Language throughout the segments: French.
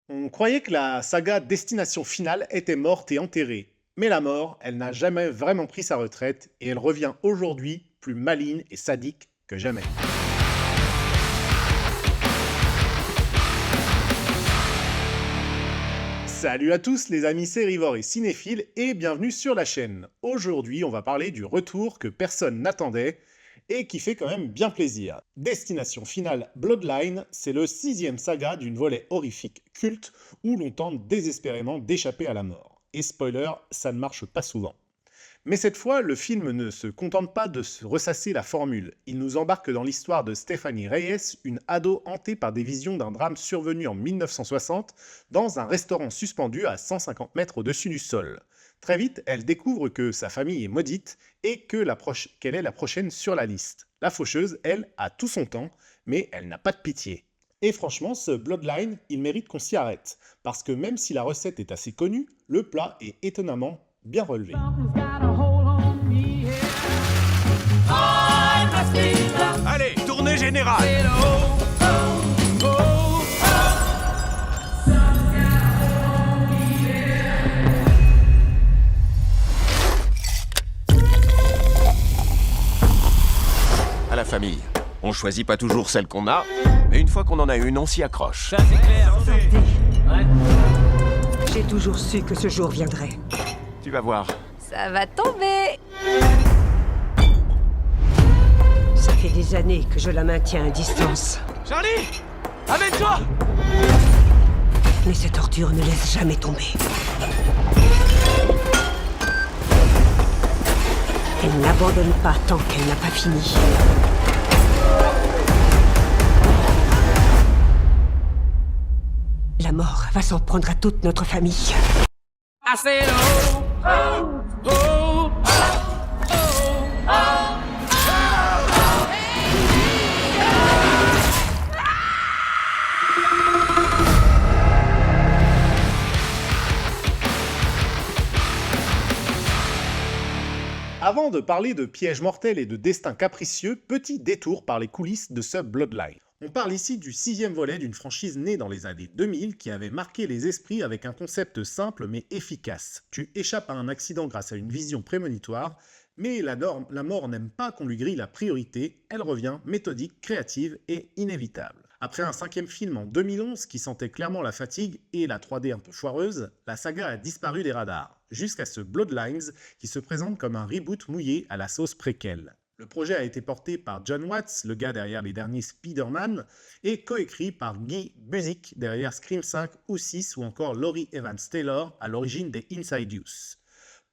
On croyait que la saga Destination Finale était morte et enterrée. Mais la mort, elle n'a jamais vraiment pris sa retraite et elle revient aujourd'hui plus maligne et sadique que jamais. Salut à tous les amis sérivores et cinéphiles et bienvenue sur la chaîne. Aujourd'hui on va parler du retour que personne n'attendait et qui fait quand même bien plaisir. Destination Finale Bloodline, c'est le 6e saga d'une volée horrifique culte où l'on tente désespérément d'échapper à la mort. Et spoiler, ça ne marche pas souvent. Mais cette fois, le film ne se contente pas de se ressasser la formule. Il nous embarque dans l'histoire de Stephanie Reyes, une ado hantée par des visions d'un drame survenu en 1960 dans un restaurant suspendu à 150 mètres au-dessus du sol. Très vite, elle découvre que sa famille est maudite et qu'elle est la prochaine sur la liste. La faucheuse, elle, a tout son temps, mais elle n'a pas de pitié. Et franchement, ce Bloodline, il mérite qu'on s'y arrête, parce que même si la recette est assez connue, le plat est étonnamment bien relevé. Allez, tournée générale. À la famille. On choisit pas toujours celle qu'on a, mais une fois qu'on en a une, on s'y accroche. Ça c'est clair. J'ai toujours su que ce jour viendrait. Tu vas voir. Ça va tomber. Ça fait des années que je la maintiens à distance. Charlie, amène-toi. Mais cette ordure ne laisse jamais tomber. Elle n'abandonne pas tant qu'elle n'a pas fini. La mort va s'en prendre à toute notre famille. Avant de parler de pièges mortels et de destins capricieux, petit détour par les coulisses de ce Bloodline. On parle ici du 6e volet d'une franchise née dans les années 2000 qui avait marqué les esprits avec un concept simple mais efficace. Tu échappes à un accident grâce à une vision prémonitoire, mais la mort n'aime pas qu'on lui grille la priorité, elle revient méthodique, créative et inévitable. Après un 5e film en 2011 qui sentait clairement la fatigue et la 3D un peu foireuse, la saga a disparu des radars, jusqu'à ce Bloodlines qui se présente comme un reboot mouillé à la sauce préquelle. Le projet a été porté par John Watts, le gars derrière les derniers Spider-Man, et coécrit par Guy Busick derrière Scream 5 ou 6 ou encore Laurie Evans-Taylor à l'origine des Inside Use.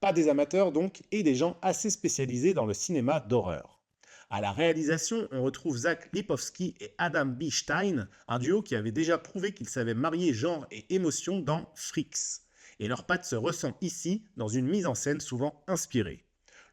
Pas des amateurs donc, et des gens assez spécialisés dans le cinéma d'horreur. À la réalisation, on retrouve Zach Lipovski et Adam B. Stein, un duo qui avait déjà prouvé qu'ils savaient marier genre et émotion dans Freaks. Et leur patte se ressent ici dans une mise en scène souvent inspirée.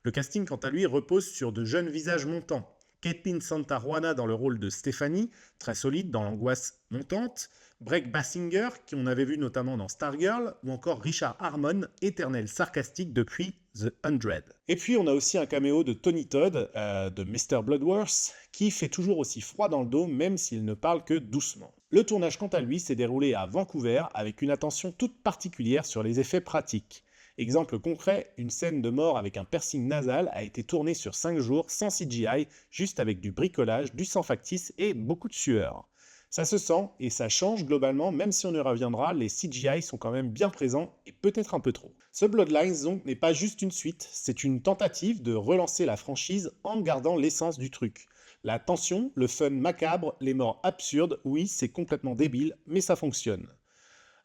Le casting, quant à lui, repose sur de jeunes visages montants. Caitlin Santa Juana dans le rôle de Stephanie, très solide dans l'angoisse montante, Breck Basinger, qui on avait vu notamment dans Stargirl, ou encore Richard Harmon, éternel sarcastique depuis The 100. Et puis on a aussi un caméo de Tony Todd, de Mr. Bloodworth, qui fait toujours aussi froid dans le dos, même s'il ne parle que doucement. Le tournage, quant à lui, s'est déroulé à Vancouver, avec une attention toute particulière sur les effets pratiques. Exemple concret, une scène de mort avec un piercing nasal a été tournée sur 5 jours sans CGI, juste avec du bricolage, du sang factice et beaucoup de sueur. Ça se sent et ça change globalement, même si on y reviendra, les CGI sont quand même bien présents et peut-être un peu trop. Ce Bloodlines donc n'est pas juste une suite, c'est une tentative de relancer la franchise en gardant l'essence du truc. La tension, le fun macabre, les morts absurdes, oui c'est complètement débile, mais ça fonctionne.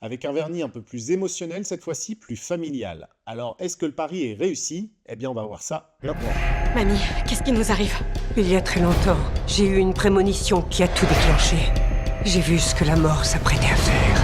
Avec un vernis un peu plus émotionnel cette fois-ci, plus familial. Alors, est-ce que le pari est réussi? Eh bien, on va voir ça maintenant. Mamie, qu'est-ce qui nous arrive? Il y a très longtemps, j'ai eu une prémonition qui a tout déclenché. J'ai vu ce que la mort s'apprêtait à faire.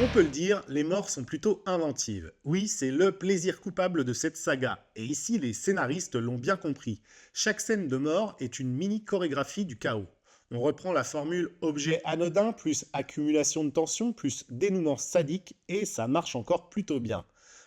On peut le dire, les morts sont plutôt inventives. Oui, c'est le plaisir coupable de cette saga. Et ici, les scénaristes l'ont bien compris. Chaque scène de mort est une mini chorégraphie du chaos. On reprend la formule objet anodin plus accumulation de tension plus dénouement sadique et ça marche encore plutôt bien.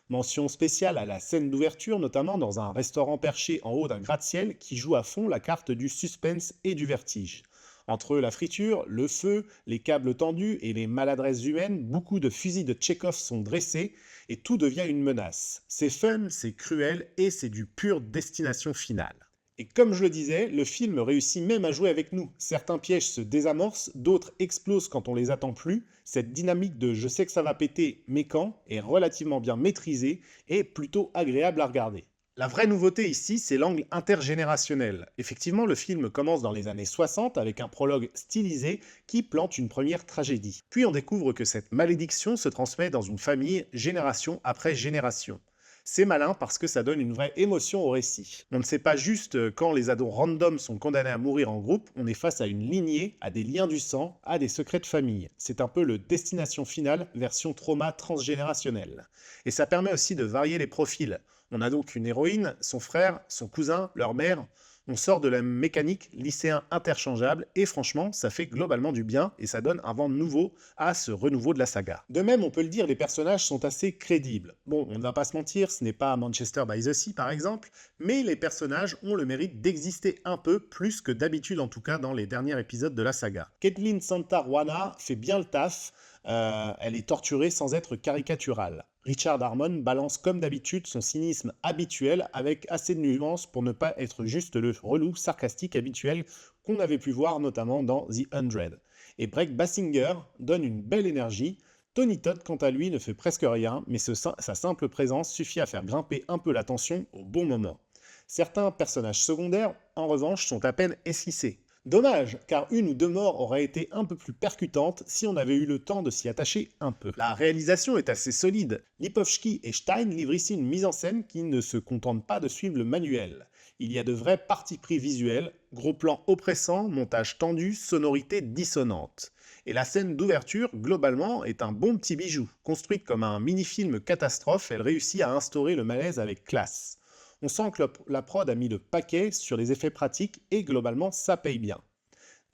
Mention spéciale à la scène d'ouverture, notamment dans un restaurant perché en haut d'un gratte-ciel qui joue à fond la carte du suspense et du vertige. Entre la friture, le feu, les câbles tendus et les maladresses humaines, beaucoup de fusils de Tchekhov sont dressés et tout devient une menace. C'est fun, c'est cruel et c'est du pur destination finale. Et comme je le disais, le film réussit même à jouer avec nous. Certains pièges se désamorcent, d'autres explosent quand on les attend plus. Cette dynamique de « je sais que ça va péter, mais quand » est relativement bien maîtrisée et plutôt agréable à regarder. La vraie nouveauté ici, c'est l'angle intergénérationnel. Effectivement, le film commence dans les années 60 avec un prologue stylisé qui plante une première tragédie. Puis on découvre que cette malédiction se transmet dans une famille génération après génération. C'est malin parce que ça donne une vraie émotion au récit. On ne sait pas juste quand les ados random sont condamnés à mourir en groupe, on est face à une lignée, à des liens du sang, à des secrets de famille. C'est un peu le destination finale version trauma transgénérationnel. Et ça permet aussi de varier les profils. On a donc une héroïne, son frère, son cousin, leur mère. On sort de la mécanique lycéen interchangeable et franchement, ça fait globalement du bien et ça donne un vent nouveau à ce renouveau de la saga. De même, on peut le dire, les personnages sont assez crédibles. Bon, on ne va pas se mentir, ce n'est pas Manchester by the Sea par exemple, mais les personnages ont le mérite d'exister un peu plus que d'habitude en tout cas dans les derniers épisodes de la saga. Caitlin Santa-Ruana fait bien le taf, elle est torturée sans être caricaturale. Richard Harmon balance comme d'habitude son cynisme habituel avec assez de nuances pour ne pas être juste le relou sarcastique habituel qu'on avait pu voir notamment dans The 100. Et Brec Bassinger donne une belle énergie. Tony Todd quant à lui ne fait presque rien, mais sa simple présence suffit à faire grimper un peu la tension au bon moment. Certains personnages secondaires, en revanche, sont à peine esquissés. Dommage, car une ou deux morts auraient été un peu plus percutantes si on avait eu le temps de s'y attacher un peu. La réalisation est assez solide. Lipovski et Stein livrent ici une mise en scène qui ne se contente pas de suivre le manuel. Il y a de vrais partis pris visuels, gros plans oppressants, montage tendu, sonorité dissonante. Et la scène d'ouverture, globalement, est un bon petit bijou. Construite comme un mini-film catastrophe, elle réussit à instaurer le malaise avec classe. On sent que la prod a mis le paquet sur les effets pratiques et globalement ça paye bien.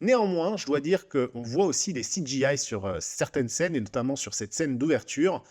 Néanmoins, je dois dire qu'on voit aussi des CGI sur certaines scènes et notamment sur cette scène d'ouverture.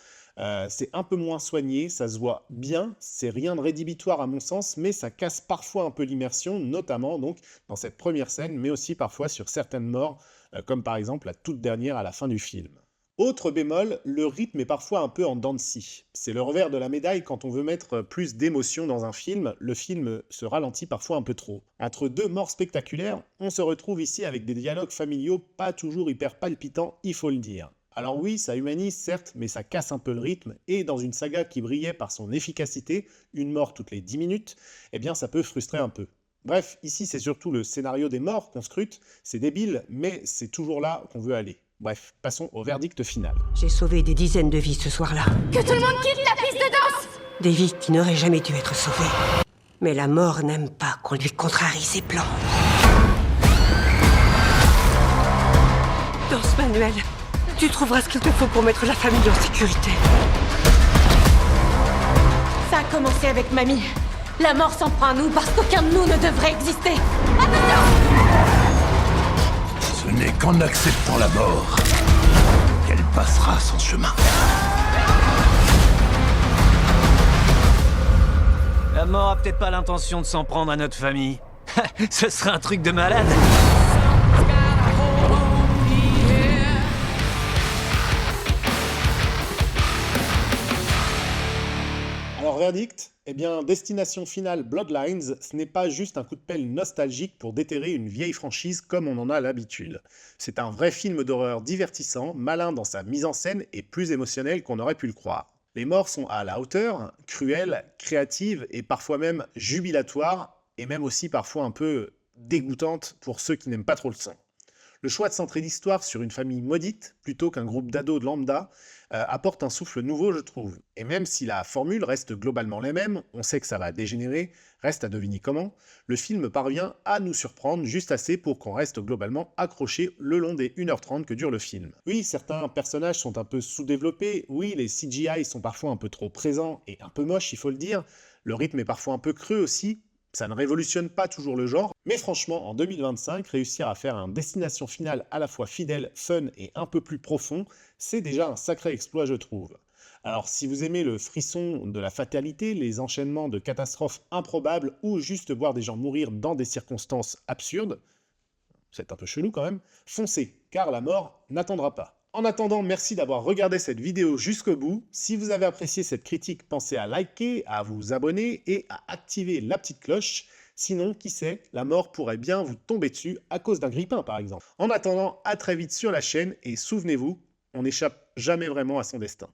C'est un peu moins soigné, ça se voit bien, c'est rien de rédhibitoire à mon sens, mais ça casse parfois un peu l'immersion, notamment donc dans cette première scène, mais aussi parfois sur certaines morts, comme par exemple la toute dernière à la fin du film. Autre bémol, le rythme est parfois un peu en dents de scie. C'est le revers de la médaille quand on veut mettre plus d'émotion dans un film, le film se ralentit parfois un peu trop. Entre deux morts spectaculaires, on se retrouve ici avec des dialogues familiaux pas toujours hyper palpitants, il faut le dire. Alors oui, ça humanise certes, mais ça casse un peu le rythme, et dans une saga qui brillait par son efficacité, une mort toutes les 10 minutes, eh bien ça peut frustrer un peu. Bref, ici c'est surtout le scénario des morts qu'on scrute, c'est débile, mais c'est toujours là qu'on veut aller. Bref, passons au verdict final. J'ai sauvé des dizaines de vies ce soir-là. Que tout le monde quitte la piste de danse! Des vies qui n'auraient jamais dû être sauvées. Mais la mort n'aime pas qu'on lui contrarie ses plans. Dans ce manuel, tu trouveras ce qu'il te faut pour mettre la famille en sécurité. Ça a commencé avec mamie. La mort s'en prend à nous parce qu'aucun de nous ne devrait exister. Attention! Ce n'est qu'en acceptant la mort qu'elle passera son chemin. La mort a peut-être pas l'intention de s'en prendre à notre famille. Ce serait un truc de malade. Alors verdict, eh bien Destination Finale Bloodlines, ce n'est pas juste un coup de pelle nostalgique pour déterrer une vieille franchise comme on en a l'habitude. C'est un vrai film d'horreur divertissant, malin dans sa mise en scène et plus émotionnel qu'on aurait pu le croire. Les morts sont à la hauteur, cruelles, créatives et parfois même jubilatoires, et même aussi parfois un peu dégoûtantes pour ceux qui n'aiment pas trop le sang. Le choix de centrer l'histoire sur une famille maudite, plutôt qu'un groupe d'ados de lambda, apporte un souffle nouveau, je trouve. Et même si la formule reste globalement la même, on sait que ça va dégénérer, reste à deviner comment, le film parvient à nous surprendre juste assez pour qu'on reste globalement accroché le long des 1h30 que dure le film. Oui, certains personnages sont un peu sous-développés, oui, les CGI sont parfois un peu trop présents et un peu moches, il faut le dire, le rythme est parfois un peu creux aussi, Ça ne révolutionne pas toujours le genre, mais franchement, en 2025, réussir à faire un destination finale à la fois fidèle, fun et un peu plus profond, c'est déjà un sacré exploit, je trouve. Alors, si vous aimez le frisson de la fatalité, les enchaînements de catastrophes improbables ou juste voir des gens mourir dans des circonstances absurdes, c'est un peu chelou quand même, foncez, car la mort n'attendra pas. En attendant, merci d'avoir regardé cette vidéo jusqu'au bout. Si vous avez apprécié cette critique, pensez à liker, à vous abonner et à activer la petite cloche. Sinon, qui sait, la mort pourrait bien vous tomber dessus à cause d'un grippin par exemple. En attendant, à très vite sur la chaîne et souvenez-vous, on n'échappe jamais vraiment à son destin.